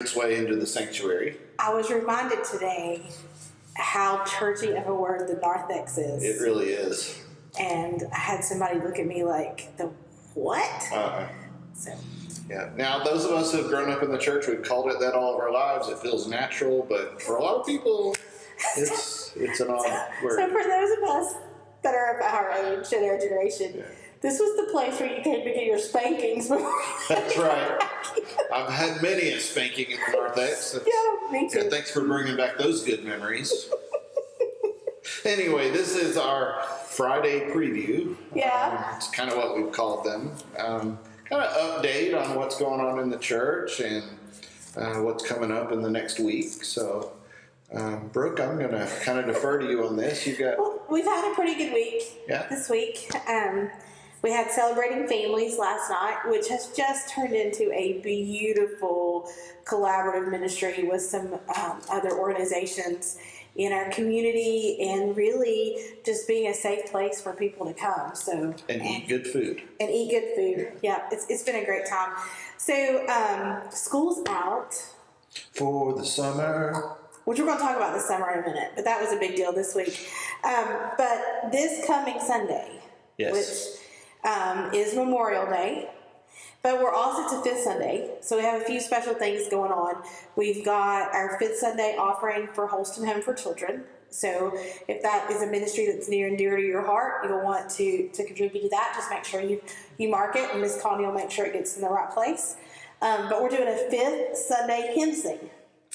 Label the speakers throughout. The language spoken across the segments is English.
Speaker 1: its way into the sanctuary.
Speaker 2: I was reminded today how churchy of a word the narthex is.
Speaker 1: It really is.
Speaker 2: And I had somebody look at me like, the what? So.
Speaker 1: Yeah. Now, those of us who have grown up in the church, we've called it that all of our lives. It feels natural, but for a lot of people, it's an odd word.
Speaker 2: So for those of us that are of our age and our generation, this was the place where you came to get your spankings.
Speaker 1: That's right. I've had many a spanking in the narthex.
Speaker 2: Yeah, me too.
Speaker 1: Yeah, thanks for bringing back those good memories. Anyway, this is our Friday preview.
Speaker 2: Yeah.
Speaker 1: It's kind of what we've called them. Kind of update on what's going on in the church and what's coming up in the next week. So, Brooke, I'm going to kind of defer to you on this.
Speaker 2: Well, we've had a pretty good week this week. We had Celebrating Families last night, which has just turned into a beautiful collaborative ministry with some other organizations in our community, and really just being a safe place for people to come.
Speaker 1: And eat good food.
Speaker 2: And eat good food. Yeah, it's been a great time. So school's out
Speaker 1: for the summer,
Speaker 2: which we're going to talk about this summer in a minute, but that was a big deal this week. But this coming Sunday, which is Memorial Day, but we're also to Fifth Sunday, so we have a few special things going on. We've got our Fifth Sunday offering for Holston Home for Children. So if that is a ministry that's near and dear to your heart, you'll want to contribute to that. Just make sure you mark it, and Miss Connie will make sure it gets in the right place. But we're doing a Fifth Sunday hymn sing.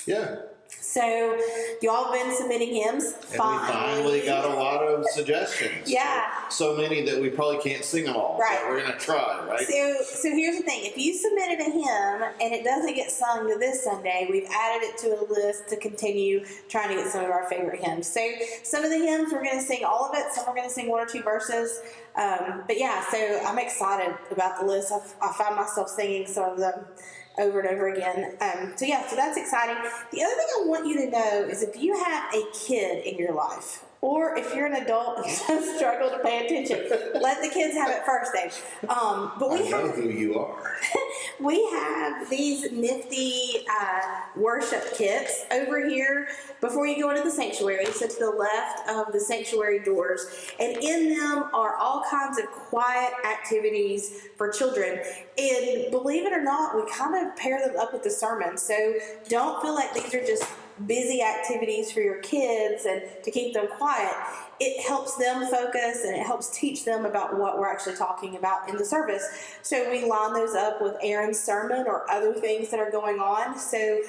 Speaker 1: Yeah.
Speaker 2: So y'all have been submitting hymns.
Speaker 1: And we finally got a lot of suggestions.
Speaker 2: Yeah.
Speaker 1: So many that we probably can't sing them all.
Speaker 2: Right.
Speaker 1: But we're going to try, right?
Speaker 2: So here's the thing. If you submitted a hymn and it doesn't get sung to this Sunday, we've added it to a list to continue trying to get some of our favorite hymns. So some of the hymns we're going to sing all of it. Some we're going to sing one or two verses. But yeah, so I'm excited about the list. I find myself singing some of them over and over again. So that's exciting. The other thing I want you to know is if you have a kid in your life, or if you're an adult and you struggle to pay attention, let the kids have it first, Dave. But
Speaker 1: I know who you are.
Speaker 2: We have these nifty worship kits over here before you go into the sanctuary. So to the left of the sanctuary doors. And in them are all kinds of quiet activities for children. And believe it or not, we kind of pair them up with the sermon. So don't feel like these are just busy activities for your kids and to keep them quiet. It helps them focus, and it helps teach them about what we're actually talking about in the service. So we line those up with Aaron's sermon or other things that are going on. So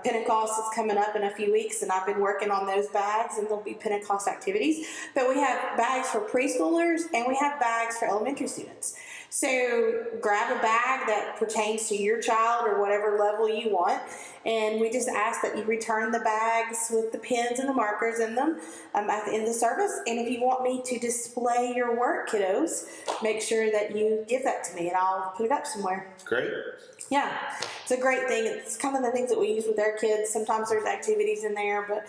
Speaker 2: Pentecost is coming up in a few weeks, and I've been working on those bags, and there'll be Pentecost activities. But we have bags for preschoolers, and we have bags for elementary students. So grab a bag that pertains to your child or whatever level you want, and we just ask that you return the bags with the pens and the markers in them at the end of the service. And if you want me to display your work, kiddos, make sure that you give that to me, and I'll put it up somewhere.
Speaker 1: Great.
Speaker 2: Yeah, it's a great thing. It's kind of the things that we use with our kids. Sometimes there's activities in there, but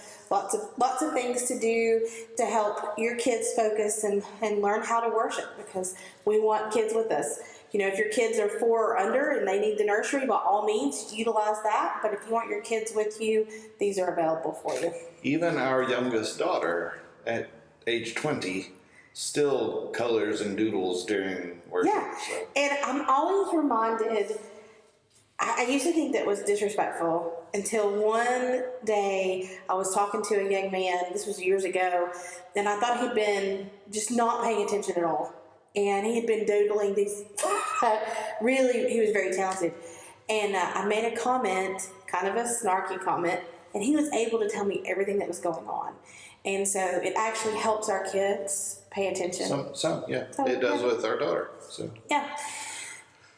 Speaker 2: lots of things to do to help your kids focus and learn how to worship, because we want kids with us. You know, if your kids are 4 or under and they need the nursery, by all means, utilize that. But if you want your kids with you, these are available for you.
Speaker 1: Even our youngest daughter, at age 20, still colors and doodles during worship.
Speaker 2: Yeah, and I'm always reminded, I used to think that was disrespectful until one day I was talking to a young man, this was years ago, and I thought he'd been just not paying attention at all. And he had been doodling these, really, he was very talented. And I made a comment, kind of a snarky comment, and he was able to tell me everything that was going on. And so it actually helps our kids pay attention.
Speaker 1: It does with our daughter.
Speaker 2: Yeah.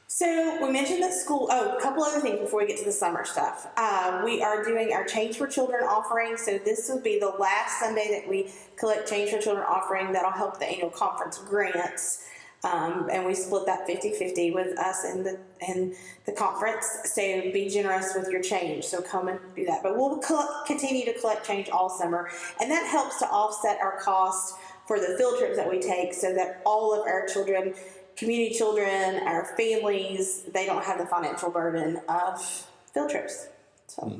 Speaker 2: So we mentioned that school. Oh, a couple other things before we get to the summer stuff. We are doing our Change for Children offering. So this will be the last Sunday that we collect Change for Children offering. That'll help the annual conference grants. And we split that 50-50 with us and the conference. So be generous with your change. So come and do that. But we'll continue to collect change all summer. And that helps to offset our cost for the field trips that we take, so that all of our children, community children, our families, they don't have the financial burden of field trips. So,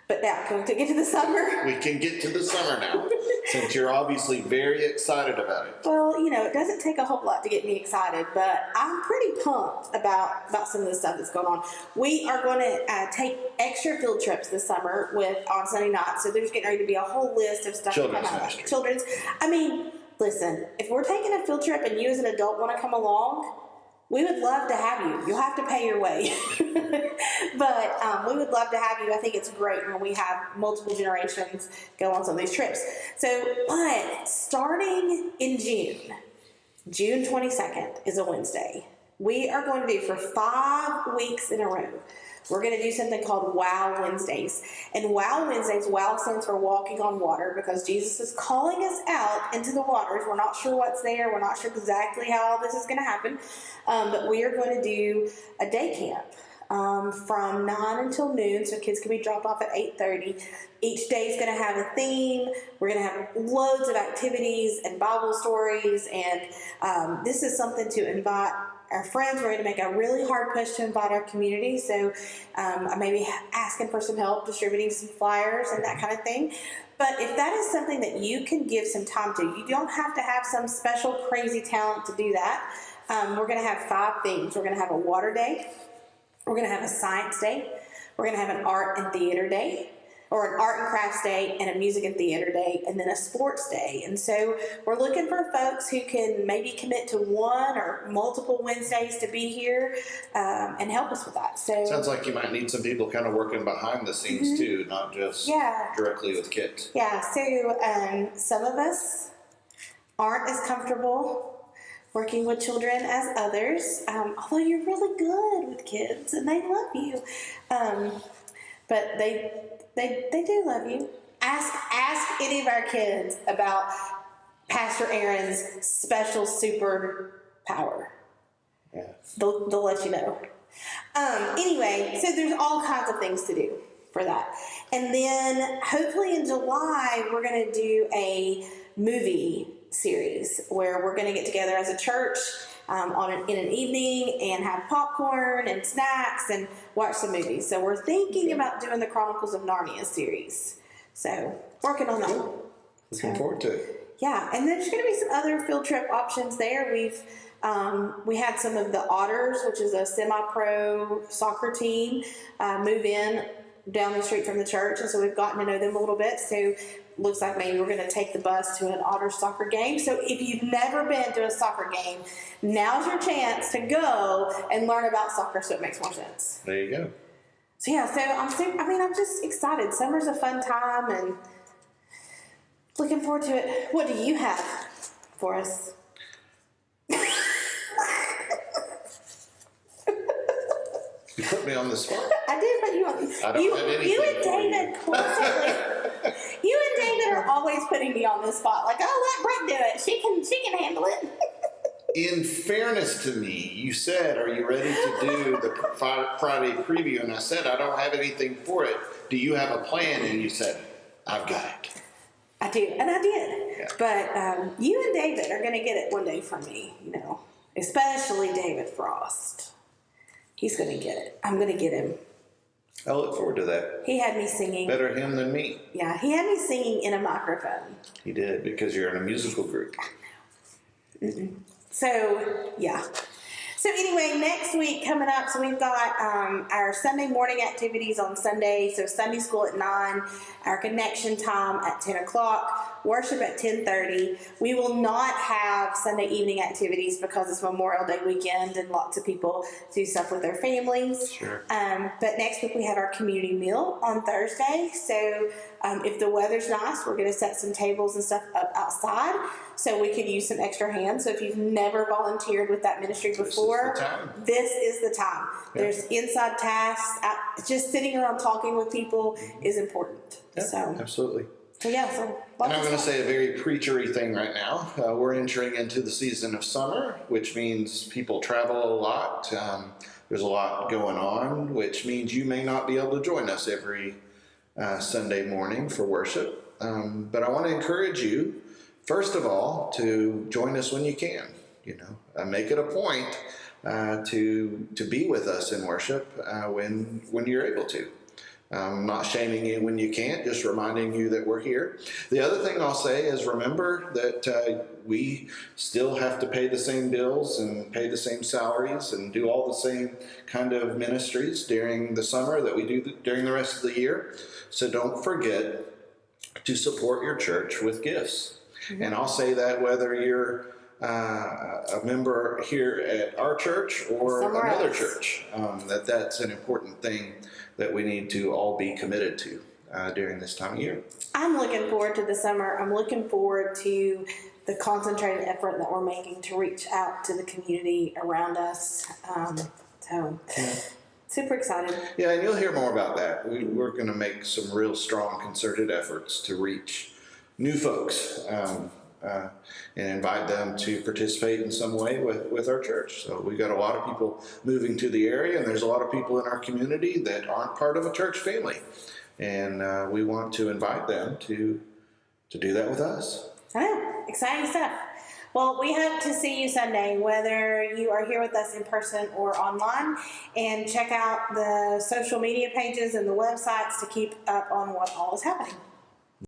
Speaker 2: but now, can we get to the summer?
Speaker 1: We can get to the summer now, since you're obviously very excited about it.
Speaker 2: Well, it doesn't take a whole lot to get me excited, but I'm pretty pumped about some of the stuff that's going on. We are going to take extra field trips this summer on Sunday night, so there's getting ready to be a whole list of stuff.
Speaker 1: Children's
Speaker 2: coming up.
Speaker 1: ministry.
Speaker 2: Children's. I mean, listen, if we're taking a field trip and you as an adult want to come along, we would love to have you. You'll have to pay your way. But we would love to have you. I think it's great when we have multiple generations go on some of these trips. But starting in June 22nd is a Wednesday. We are going to do for 5 weeks in a row. We're going to do something called Wow Wednesdays. And Wow Wednesdays, Wow stands for walking on water, because Jesus is calling us out into the waters. We're not sure what's there. We're not sure exactly how all this is going to happen. But we are going to do a day camp from 9 until noon, so kids can be dropped off at 8:30. Each day is going to have a theme. We're going to have loads of activities and Bible stories. And this is something to invite our friends. We're going to make a really hard push to invite our community. So I may be asking for some help distributing some flyers and that kind of thing. But if that is something that you can give some time to, you don't have to have some special crazy talent to do that. We're going to have 5 things. We're going to have a water day. We're going to have a science day. We're going to have an art and theater day, or an art and crafts day, and a music and theater day, and then a sports day. And so we're looking for folks who can maybe commit to one or multiple Wednesdays to be here and help us with that. So
Speaker 1: Sounds like you might need some people kind of working behind the scenes too, not just directly with kids.
Speaker 2: Yeah, so some of us aren't as comfortable working with children as others, although you're really good with kids and they love you. But they do love you. Ask any of our kids about Pastor Aaron's special super power.
Speaker 1: Yeah.
Speaker 2: They'll let you know. Anyway, so there's all kinds of things to do for that. And then hopefully in July, we're going to do a movie series where we're going to get together as a church in an evening and have popcorn and snacks and watch some movies. So we're thinking about doing the Chronicles of Narnia series. So working on that.
Speaker 1: Looking forward to it.
Speaker 2: Yeah, and there's going to be some other field trip options there. We had some of the Otters, which is a semi-pro soccer team, move in down the street from the church, and so we've gotten to know them a little bit. So looks like maybe we're going to take the bus to an Otter soccer game. So if you've never been to a soccer game, now's your chance to go and learn about soccer, so it makes more sense.
Speaker 1: There you go.
Speaker 2: So yeah, I'm just excited. Summer's a fun time and looking forward to it. What do you have for us?
Speaker 1: You put me on the spot.
Speaker 2: I did put you on.
Speaker 1: I don't have anything
Speaker 2: You and
Speaker 1: for you.
Speaker 2: David constantly. You and David are always putting me on the spot. Like, oh, let Brooke do it. She can handle it.
Speaker 1: In fairness to me, you said, "Are you ready to do the Friday preview?" And I said, "I don't have anything for it. Do you have a plan?" And you said, "I've got it."
Speaker 2: I do, and I did.
Speaker 1: Yeah.
Speaker 2: But you and David are going to get it one day from me. Especially David Frost. He's going to get it. I'm going to get him.
Speaker 1: I look forward to that.
Speaker 2: He had me singing.
Speaker 1: Better him than me.
Speaker 2: Yeah, he had me singing in a microphone.
Speaker 1: He did, because you're in a musical group.
Speaker 2: So, yeah. So anyway, next week coming up, so we've got our Sunday morning activities on Sunday. So Sunday school at 9, our connection time at 10 o'clock, worship at 10:30. We will not have Sunday evening activities because it's Memorial Day weekend and lots of people do stuff with their families.
Speaker 1: Sure.
Speaker 2: But next week we have our community meal on Thursday. So if the weather's nice, we're going to set some tables and stuff up outside so we could use some extra hands. So if you've never volunteered with that ministry before, this is the time.
Speaker 1: Yeah.
Speaker 2: There's inside tasks. Just sitting around talking with people is important.
Speaker 1: Yeah,
Speaker 2: So
Speaker 1: absolutely.
Speaker 2: yeah.
Speaker 1: And I'm going to say a very preachery thing right now. We're entering into the season of summer, which means people travel a lot. There's a lot going on, which means you may not be able to join us every Sunday morning for worship. But I want to encourage you, first of all, to join us when you can. Make it a point to be with us in worship when you're able to. Not shaming you when you can't, just reminding you that we're here. The other thing I'll say is remember that we still have to pay the same bills and pay the same salaries and do all the same kind of ministries during the summer that we do during the rest of the year. So don't forget to support your church with gifts. And I'll say that whether you're a member here at our church or
Speaker 2: Somewhere
Speaker 1: another
Speaker 2: else.
Speaker 1: church, that's an important thing that we need to all be committed to during this time of year.
Speaker 2: I'm looking forward to the summer. I'm looking forward to the concentrated effort that we're making to reach out to the community around us. Super excited.
Speaker 1: Yeah, and you'll hear more about that. We're going to make some real strong concerted efforts to reach new folks and invite them to participate in some way with our church. So we've got a lot of people moving to the area, and there's a lot of people in our community that aren't part of a church family. And we want to invite them to do that with us.
Speaker 2: Oh, exciting stuff. Well, we hope to see you Sunday, whether you are here with us in person or online. And check out the social media pages and the websites to keep up on what all is happening.